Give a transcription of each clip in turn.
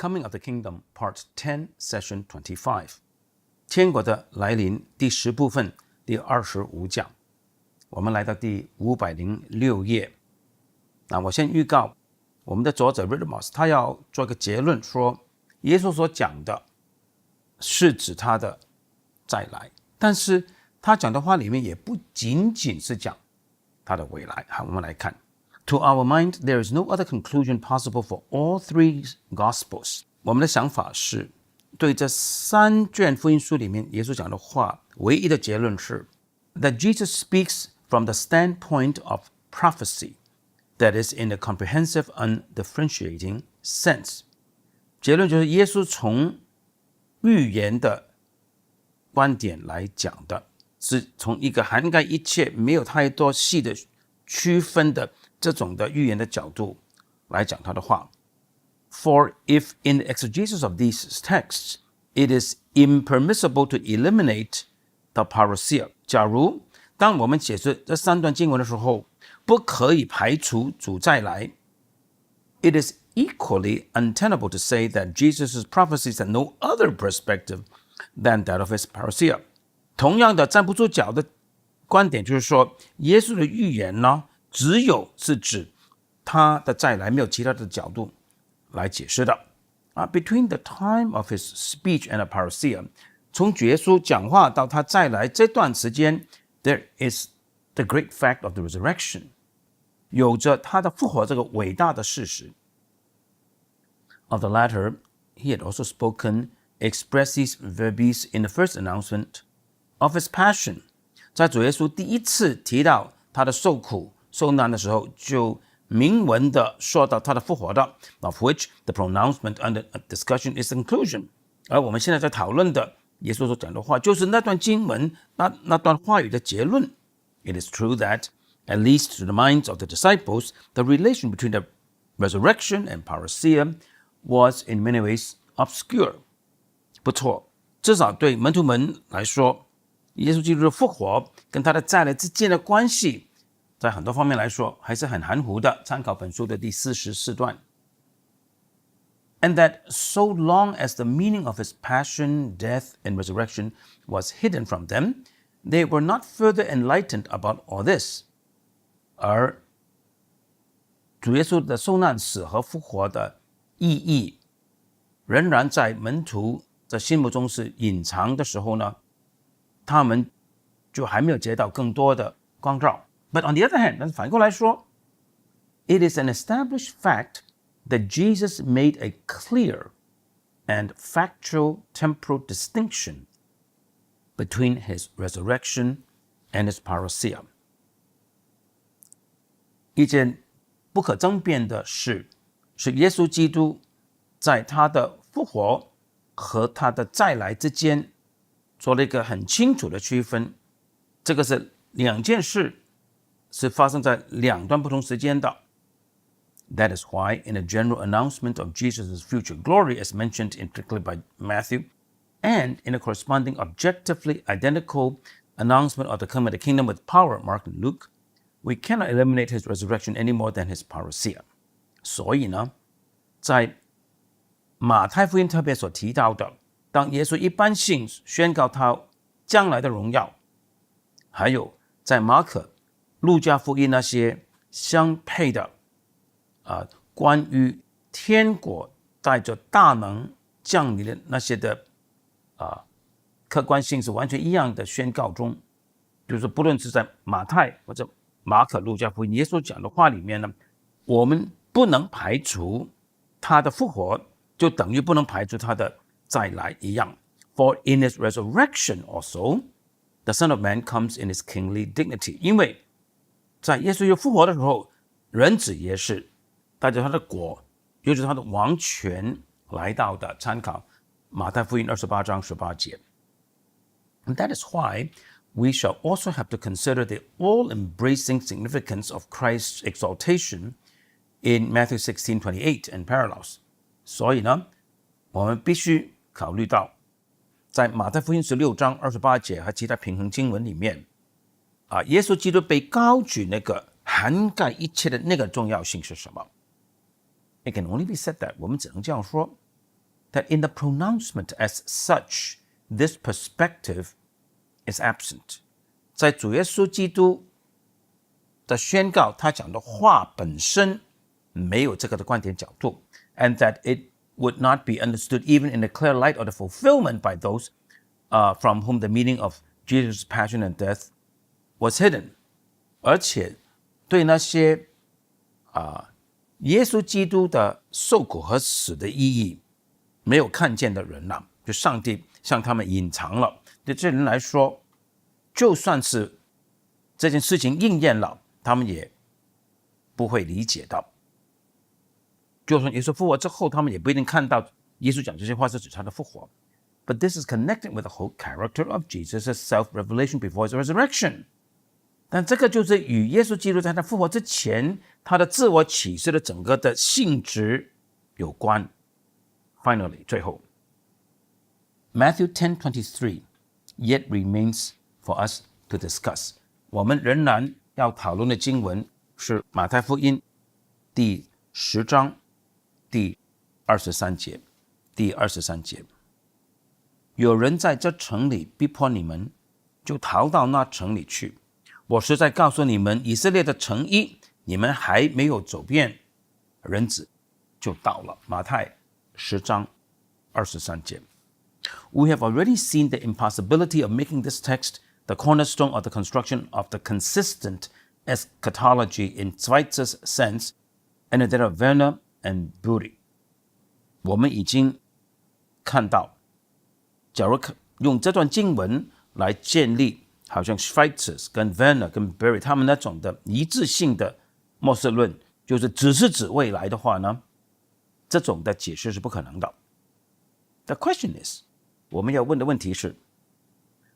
Coming of the Kingdom Part 10 Session 25天国的来临第10部分第25讲，我们来到第506页。那我先预告我们的作者 Riddermoss 他要做一个结论，说耶稣所讲的是指他的再来，但是他讲的话里面也不仅仅是讲他的未来。好，我们来看。To our mind, there is no other conclusion possible for all three Gospels. 我们的想法是，对这3卷福音书里面耶稣讲的话，唯一的结论是 that Jesus speaks from the standpoint of prophecy, that is in a comprehensive, undifferentiating sense. 结论就是耶稣从预言的观点来讲的，是从一个涵盖一切没有太多细的区分的这种的预言的角度来讲他的话。For if in the exegesis of these texts, it is impermissible to eliminate the parousia. 假如当我们解释这3段经文的时候，不可以排除主再来， it is equally untenable to say that Jesus' prophecies had no other perspective than that of his parousia. 同样的站不住脚的观点就是说，耶稣的预言呢，只有是指他的再来，没有其他的角度来解释的。Between the time of his speech and the parousia, 从耶稣讲话到他再来这段时间 there is the great fact of the resurrection. 有着他的复活这个伟大的事实。Of the latter, he had also spoken expressis verbis in the first announcement of his passion. 在主耶稣第一次提到他的受苦受难的时候，就明文的说到他的复活的 of which the pronouncement under discussion is the conclusion. 而我们现在在讨论的耶稣所讲的话，就是那段经文 那段话语的结论。It is true that, at least to the minds of the disciples, the relation between the resurrection and parousia was in many ways obscure. 不错，至少对门徒们来说，耶稣基督的复活跟他的再来之间的关系，在很多方面来说还是很含糊的，参考本书的第44段。And that so long as the meaning of his passion, death, and resurrection was hidden from them, they were not further enlightened about all this. 而主耶稣的受难、死和复活的意义，仍然在门徒的心目中是隐藏的时候呢，他们就还没有接到更多的光照。But on the other hand, 但是反过来说 it is an established fact that Jesus made a clear and factual temporal distinction between his resurrection and his parousia. 一件不可争辩的事，是耶稣基督在他的复活和他的再来之间做了一个很清楚的区分。这个是两件事，是发生在2段不同时间的。That is why in a general announcement of Jesus' future glory as mentioned in particular by Matthew, and in a corresponding objectively identical announcement of the coming of the kingdom with power, Mark and Luke, we cannot eliminate his resurrection any more than his parousia. 所以呢，在马太福音特别所提到的，当耶稣一般性宣告他将来的荣耀，还有在马可、路加福音那些相配的关于天国带着大能降临的那些的客观性是完全一样的宣告中，就是不论是在马太或者马可、路加福音耶稣讲的话里面呢，我们不能排除他的复活，就等于不能排除他的再来一样。For in his resurrection also, the Son of Man comes in his kingly dignity. 因为在耶稣又复活的时候，人子也是带着他的国，也就是他的王权来到的。参考马太福音28章18节。And that is why we shall also have to consider the all-embracing significance of Christ's exaltation in Matthew 16:28 and parallels. 所以呢，我们必须考虑到，在马太福音16章28节和其他平衡经文里面，耶稣基督被高举那个涵盖一切的那个重要性是什么？It can only be said that 我们只能这样说 that in the pronouncement as such, this perspective is absent. 在主耶稣基督的宣告，他讲的话本身没有这个的观点角度 and that it would not be understood even in the clear light of the fulfillment by those from whom the meaning of Jesus' passion and death was hidden. 而且对那些耶稣基督的受苦和死的意义没有看见的人啊，就上帝向他们隐藏了。对这人来说，就算是这件事情应验了，他们也不会理解到。就算耶稣复活之后，他们也不一定看到耶稣讲这些话是指他的复活。But this is connected with the whole character of Jesus' self-revelation before his resurrection. 但这个就是与耶稣基督在他复活之前，他的自我启示的整个的性质有关。Finally, 最后 Matthew 10:23 yet remains for us to discuss. 我们仍然要讨论的经文是马太福音第10章第23节。第23节，有人在这城里逼迫你们，就逃到那城里去。我实在告诉你们，以色列的城邑，你们还没有走遍，人子就到了。马太10章23节。We have already seen the impossibility of making this text the cornerstone of the construction of the consistent eschatology in Schweitzer's sense and in that of Werner and Bury. 我们已经看到，假如用这段经文来建立好像 Schweitzer 跟 Werner 跟 Bury 他们那种的一致性的末世论，就是只是指未来的话呢，这种的解释是不可能的。The question is, 我们要问的问题是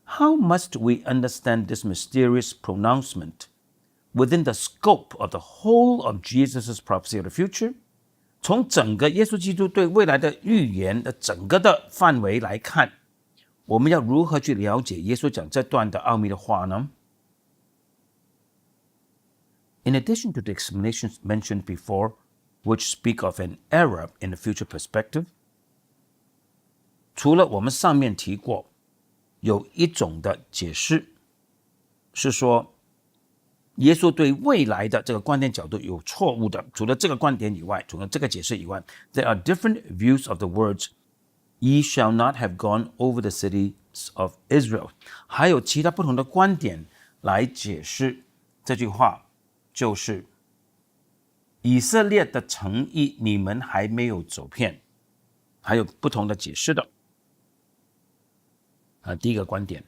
How must we understand this mysterious pronouncement within the scope of the whole of Jesus' prophecy of the future? 从整个耶稣基督对未来的预言的整个的范围来看，我们要如何去了解耶稣讲这段的奥秘的话呢？ In addition to the explanations mentioned before, which speak of an error in the future perspective, 除了我们上面提过，有一种的解释是说，耶稣对未来的这个观点角度有错误的。除了这个观点以外，除了这个解释以外 ，there are different views of the words "Ye shall not have gone over the cities of Israel." 还有其他不同的观点来解释这句话，就是以色列的城邑你们还没有走遍，还有不同的解释的。第一个观点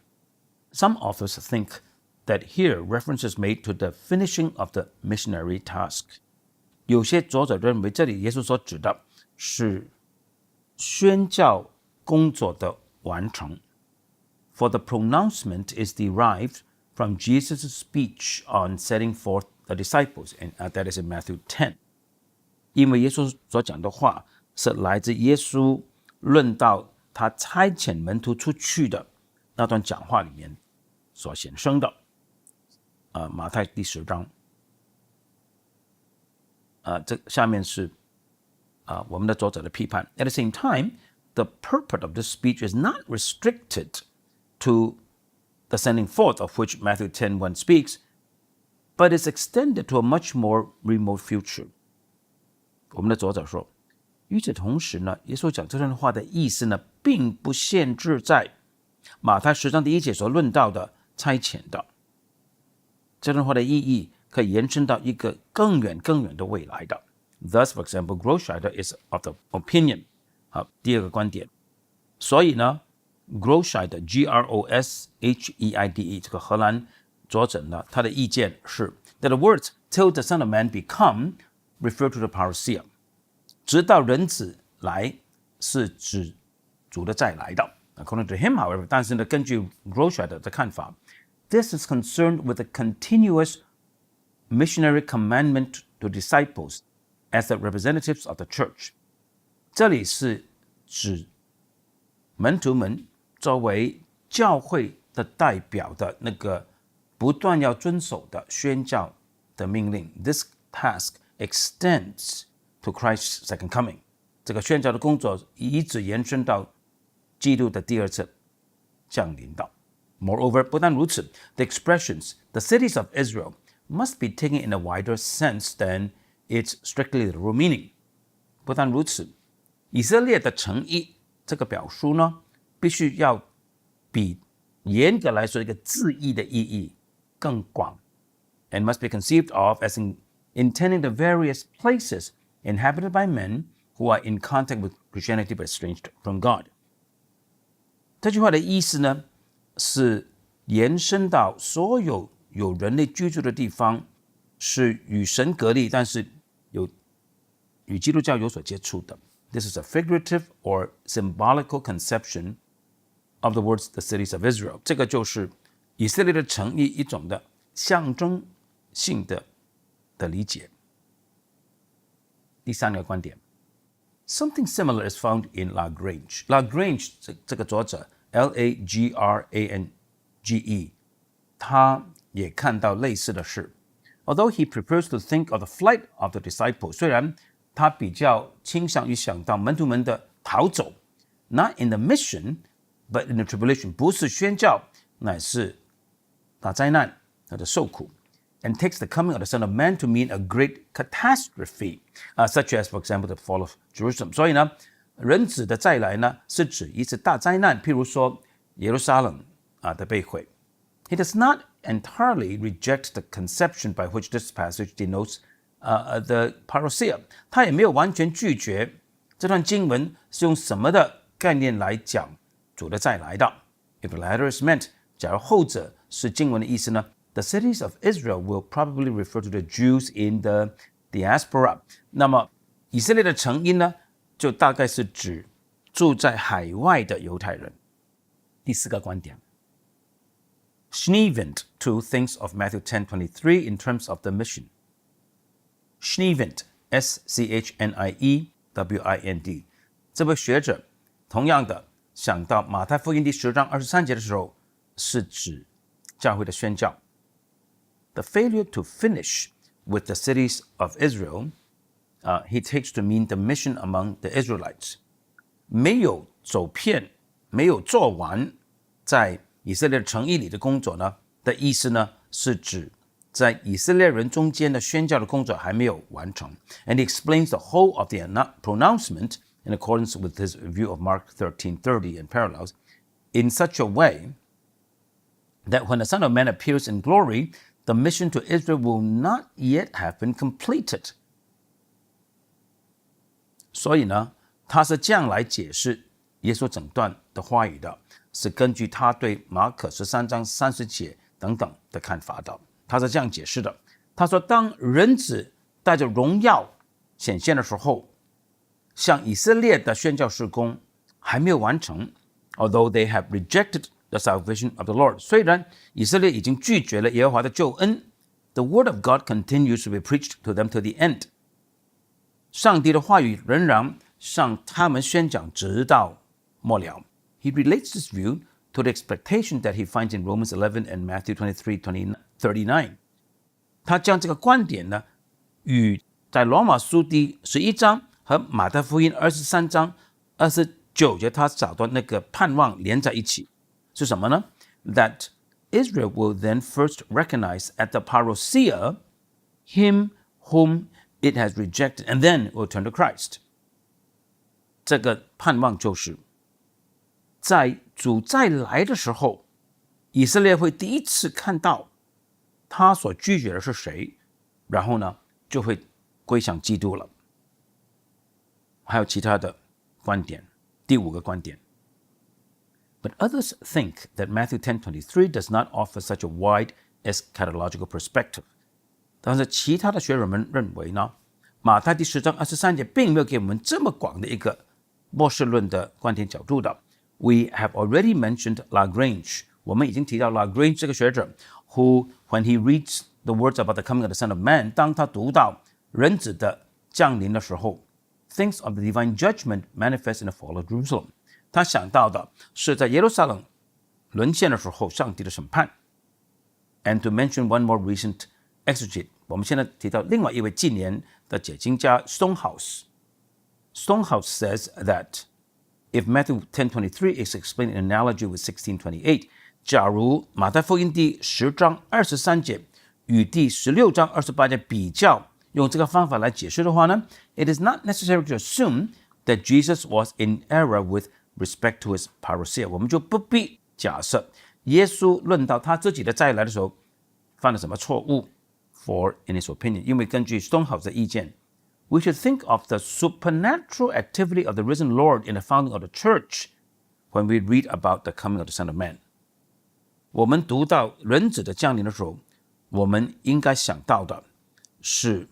，Some authors think that here reference is made to the finishing of the missionary task. 有些作者认为这里耶稣所指的是宣教工作的完成。For the pronouncement is derived from Jesus' speech on setting forth the disciples, and that is in Matthew 10. 因为耶稣所讲的话是来自耶稣论到他差遣门徒出去的那段讲话里面所显生的。马太第10章。这下面是我们的作者的批判。At the same time, the purport of this speech is not restricted to the sending forth of which Matthew 10:1 speaks, but is extended to a much more remote future. 我们的作者说，与此同时呢，耶稣讲这段话的意思呢，并不限制在马太10章第1节所论到的差遣的。这段话的意义可以延伸到一个更远更远的未来的。Thus, for example, Groscheider is of the opinion. 好，第二个观点。所以呢 ，Groscheider G-R-O-S-H-E-I-D-E 这个荷兰作者呢，他的意见是 that the words "till the Son of Man become" refer to the parousia， 直到人子来是指主的再来的。According to him, however， 但是呢，根据 Groscheider 的看法 ，this is concerned with the continuous missionary commandment to disciples as the representatives of the church. 这里是指门徒们作为教会的代表的那个不断要遵守的宣教的命令。This task extends to Christ's second coming. 这个宣教的工作一直延伸到基督的第二次降临到。Moreover, 不但如此 the expressions, the cities of Israel, must be taken in a wider sense than its strictly literal meaning. 不但如此，以色列的诚意这个表述呢，必须要比严格来说一个字义的意义更广 and must be conceived of as intending the various places inhabited by men who are in contact with Christianity but estranged from God. 这句话的意思呢，是延伸到所有有人类居住的地方，是与神隔离，但是与基督教有所接触的。This is a figurative or symbolical conception of the words the cities of Israel. 这个就是以色列的诚意一种的象征性的理解。第三个观点 ，Something similar is found in Lagrange. Lagrange 这个作者 Lagrange， 他也看到类似的事。Although he prefers to think of the flight of the disciples, 虽然他比较倾向于想到门徒们的逃走 ，not in the mission, but in the tribulation， 不是宣教，乃是大灾难，他的受苦。And takes the coming of the Son of Man to mean a great catastrophe, such as, for example, the fall of Jerusalem. 所以呢，人子的再来呢，是指一次大灾难，譬如说耶路撒冷的被毁。He does not entirely reject the conception by which this passage denotes the parousia. 他也没有完全拒绝这段经文是用什么的概念来讲主的再来的。If the latter is meant, 假如后者是经文的意思呢？ The cities of Israel will probably refer to the Jews in the diaspora. 那么以色列的成因呢，就大概是指住在海外的犹太人。第四个观点 Schneewind too thinks of Matthew 10:23 in terms of the mission. Schneewind, S-C-H-N-I-E-W-I-N-D. 这位学者同样的想到马太福音第10章23节的时候，是指教会的宣教。The failure to finish with the cities of Israel, he takes to mean the mission among the Israelites. 没有走遍，没有做完在以色列城邑里的工作呢的意思呢，是指在以色列人中间的宣教的工作还没有完成。And he explains the whole of the pronouncement in accordance with his view of Mark 13:30 and parallels in such a way that when the Son of Man appears in glory, the mission to Israel will not yet have been completed. 所以呢，他是这样来解释耶稣整段的话语的，是根据他对马可13章30节等等的看法的。他是这样解释的，他说当人子带着荣耀显现的时候，像以色列的宣教事工还没有完成 although they have rejected the salvation of the Lord. 虽然以色列已经拒绝了耶和华的救恩 the word of God continues to be preached to them to the end. 上帝的话语仍然向他们宣讲直到末了。He relates this view to the expectation that he finds in Romans 11 and Matthew 23:39. 他将这个观点呢，与在罗马书第11章和马太福音23章29节他找到那个盼望连在一起。是什么呢？ That Israel will then first recognize at the parousia him whom it has rejected, and then will turn to Christ. 这个盼望就是在主再来的时候，以色列会第一次看到他所拒绝的是谁，然后呢，就会归向基督了。还有其他的观点，第五个观点。But others think that Matthew 10:23 does not offer such a wide eschatological perspective. 但是其他的学者们认为呢，马太第10章23节并没有给我们这么广的一个末世论的观点角度的。We have already mentioned Lagrange. 我们已经提到 Lagrange 这个学者 who, when he reads the words about the coming of the Son of Man, 当他读到人子的降临的时候 thinks of the divine judgment manifest in the fall of Jerusalem. 他想到的是在耶路撒冷沦陷的时候上帝的审判。And to mention one more recent exegete, 我们现在提到另外一位近年的解经家 Stonehouse Stonehouse says that if Matthew 10:23 is explained in analogy with 16:28, 假如马太福音第10章23节与第16章28节比较，用这个方法来解释的话呢 ，it is not necessary to assume that Jesus was in error with respect to his parousia。我们就不必假设耶稣论到他自己的再来的时候犯了什么错误 ，for in his opinion， 因为根据 Stonehouse 的意见。We should think of the supernatural activity of the risen Lord in the founding of the church when we read about the coming of the Son of Man. 我们读到人子的降临的时候，我们应该想到的是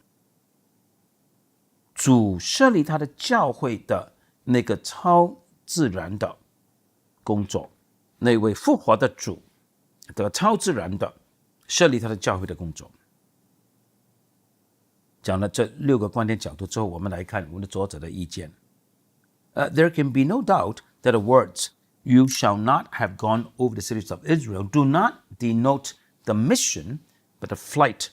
主设立他的教会的那个超自然的工作，那位复活的主的超自然的设立他的教会的工作。讲了这6个观点角度之后，我们来看我们的作者的意见。There can be no doubt that the words "You shall not have gone over the cities of Israel" do not denote the mission, but the flight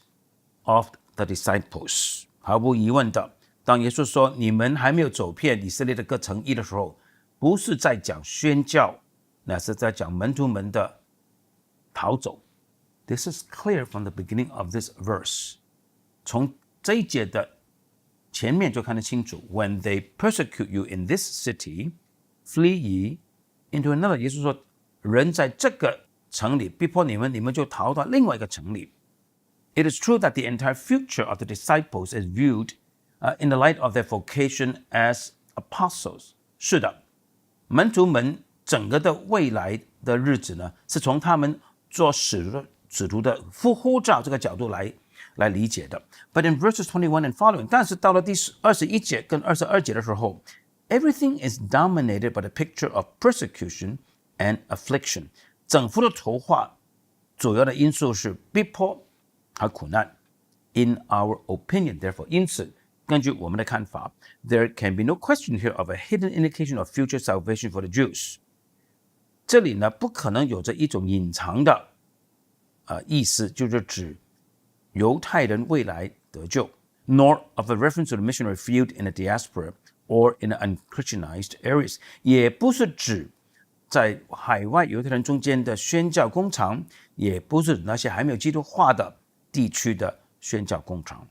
of the disciples. 毫无疑问的，当耶稣说你们还没有走遍以色列的各城邑的时候，不是在讲宣教，那是在讲门徒们的逃走。This is clear from the beginning of this verse. 从这一节的前面就看得清楚 When they persecute you in this city, flee ye into another. 耶稣说人在这个城里逼迫你们，你们就逃到另外一个城里。It is true that the entire future of the disciples is viewed in the light of their vocation as apostles. 是的，门徒们整个的未来的日子呢，是从他们做使徒的呼召这个角度来理解的。But in verses 21 and following， 但是到了第21节跟22节的时候 ，everything is dominated by the picture of persecution and affliction。整幅的图画主要的因素是逼迫和苦难。In our opinion, therefore， 因此根据我们的看法 ，there can be no question here of a hidden indication of future salvation for the Jews。这里呢，不可能有着一种隐藏的意思，就是指犹太人未来得救 ，nor of a reference to the missionary field in the diaspora or in the unchristianized areas， 也不是指在海外犹太人中间的宣教工厂，也不是那些还没有基督化的地区的宣教工厂。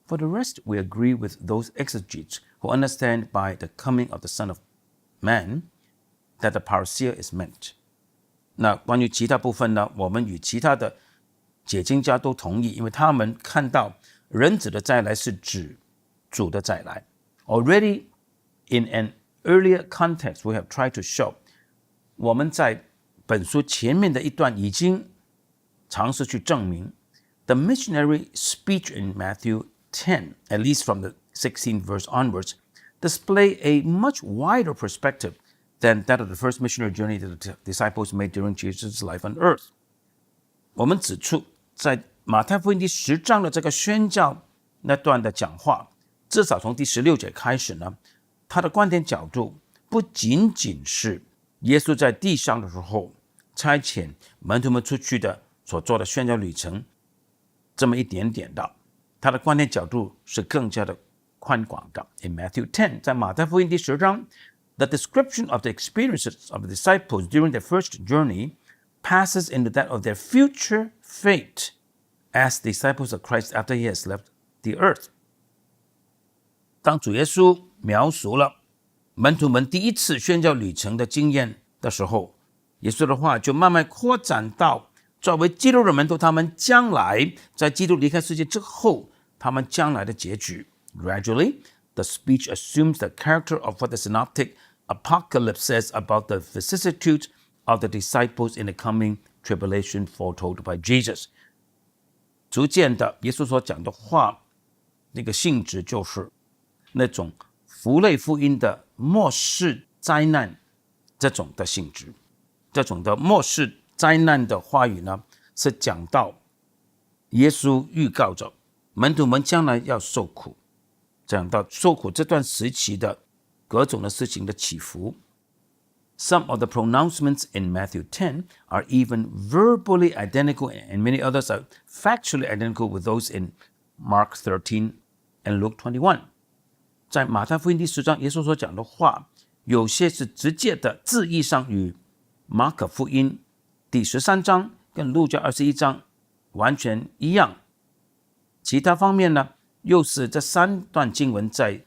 For the rest, we agree with those exegetes who understand by the coming of the Son of Man that the parousia is meant. 那关于其他部分呢，我们与其他的解经家都同意，因为他们看到人子的再来是指主的再来。Already in an earlier context, we have tried to show， 我们在本书前面的一段已经尝试去证明 the missionary speech in Matthew 10, at least from the 16th verse onwards, display a much wider perspective than that of the first missionary journey that the disciples made during Jesus' life on earth. 我们指出，在马太福音第10章的这个宣教那段的讲话，至少从第16节开始呢，他的观点角度不仅仅是耶稣在地上的时候差遣门徒们出去的所做的宣教旅程这么一点点的，他的观点角度是更加的宽广的。In Matthew 10， 在马太福音第10章 The description of the experiences of the disciples during their first journey passes into that of their future fate as disciples of Christ after he has left the earth. 当主耶稣描述了门徒们第一次宣教旅程的经验的时候，耶稣的话就慢慢扩展到作为基督的门徒，他们将来在基督离开世界之后，他们将来的结局。Gradually, the speech assumes the character of what the synoptic apocalypse says about the vicissitudes of the disciples in the coming tribulation foretold by Jesus. 逐渐的，耶稣所讲的话，那个性质就是那种符类福音的末世灾难这种的性质。这种的末世灾难的话语呢，是讲到耶稣预告着门徒们将来要受苦，讲到受苦这段时期的各种的事情的起伏。Some of the pronouncements in Matthew 10 are even verbally identical, and many others are factually identical with those in Mark 13 and Luke 21. 在马太福音第10章耶稣所讲的话，有些是直接的字义上与马可福音第13章跟路加21章完全一样，其他方面呢，又是这3段经文在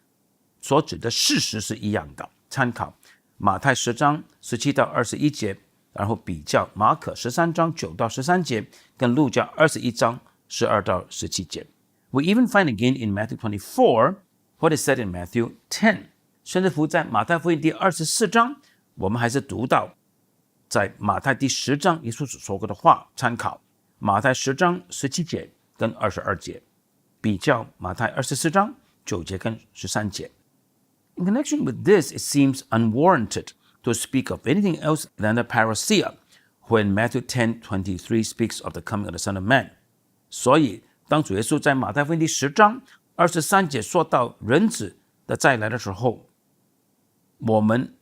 所指的事实是一样的。参考马太10章17到21节，然后比较马可13章9到13节跟路加21章12到17节。We even find again in Matthew 24 what is said in Matthew 10。甚至乎在马太福音第24章，我们还是读到在马太第10章耶稣所说过的话。参考马太10章17节跟22节，比较马太24章9节跟13节。In connection with this, it seems unwarranted to speak of anything else than the parousia when Matthew 10:23 speaks of the coming of the Son of Man。 所以当主耶稣在马太福音第10章23节说到人子的再来的时候，我们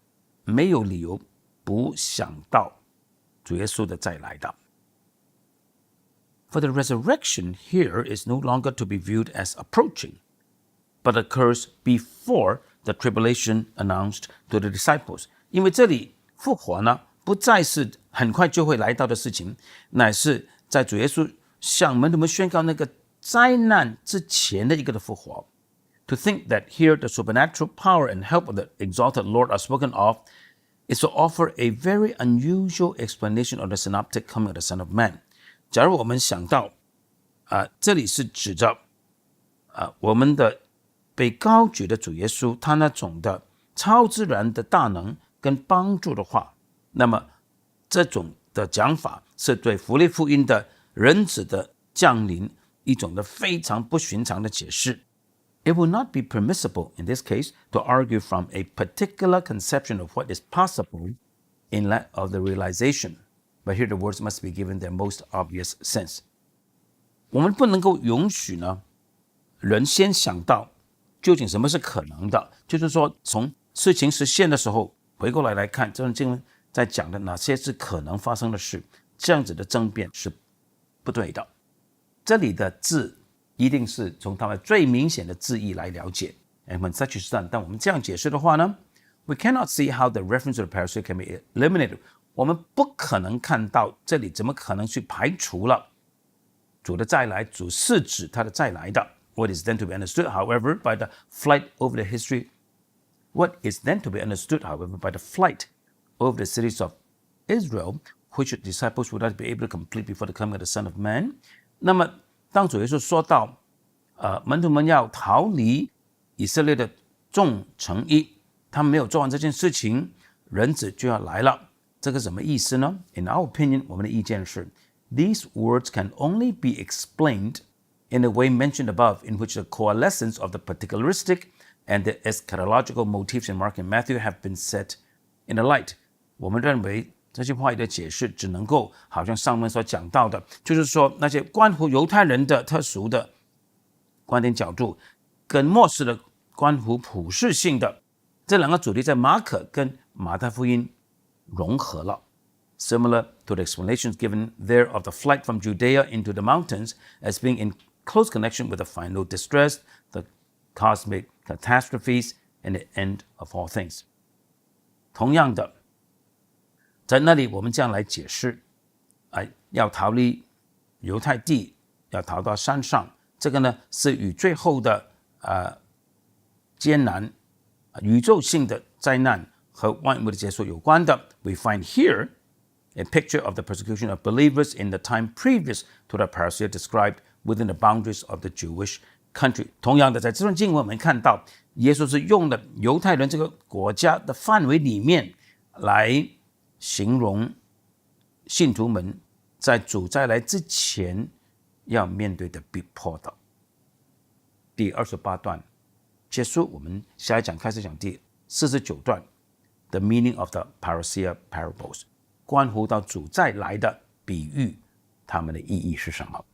没有理由不想到主耶稣的再来的。For the resurrection here is no longer to be viewed as approaching, but occurs before the tribulation announced to the disciples。 因为这里复活呢，不再是很快就会来到的事情，乃是在主耶稣向门徒们宣告那个灾难之前的一个的复活。To think that here the supernatural power and help of the exalted Lord are spoken of is to offer a very unusual explanation of the synoptic coming of the Son of Man。 假如我们想到这里是指着我们的被高举的主耶稣他那种的超自然的大能跟帮助的话，那么这种的讲法是对福音福音的人子的降临一种的非常不寻常的解释。It will not be permissible in this case to argue from a particular conception of what is possible in light of the realization, but here the words must be given their most obvious sense。 我们不能够允许呢人先想到究竟什么是可能的，就是说从事情实现的时候回过来看这段经文在讲的哪些是可能发生的事，这样子的争辩是不对的。这里的字一定是从他们最明显的字义来了解。And when such is done， 但我们这样解释的话呢 ，we cannot see how the reference to the parousia can be eliminated。 我们不可能看到这里怎么可能去排除了主的再来，主是指他的再来的。What is then to be understood, however, by the flight over the history? What is then to be understood, however, by the flight over the cities of Israel, which the disciples would not be able to complete before the coming of the Son of Man？ 那么当主耶稣说到门徒们要逃离以色列的众城邑，他们没有做完这件事情，人子就要来了。这个什么意思呢？ In our opinion， 我们的意见是 These words can only be explained in the way mentioned above, in which the coalescence of the particularistic and the eschatological motifs in Mark and Matthew have been set in the light。 我们认为这些话语的解释只能够好像上面所讲到的，就是说那些关乎犹太人的特殊的观点角度跟末世的关乎普世性的这两个主题在马可跟马太福音融合了。 Similar to the explanations given there of the flight from Judea into the mountains as being in close connection with the final distress, the cosmic catastrophes, and the end of all things。 同样的，在那里我们这样来解释，要逃离犹太地，要逃到山上，这个呢是与最后的艰难、宇宙性的灾难和万物的结束有关的。We find here a picture of the persecution of believers in the time previous to the parousia described within the boundaries of the Jewish country。 同样的，在这段经文我们看到，耶稣是用了犹太人这个国家的范围里面来形容信徒们在主再来之前要面对的逼迫的。第28段结束，我们下一讲开始讲第49段 The meaning of the parousia parables， 关乎到主再来的比喻，它们的意义是什么。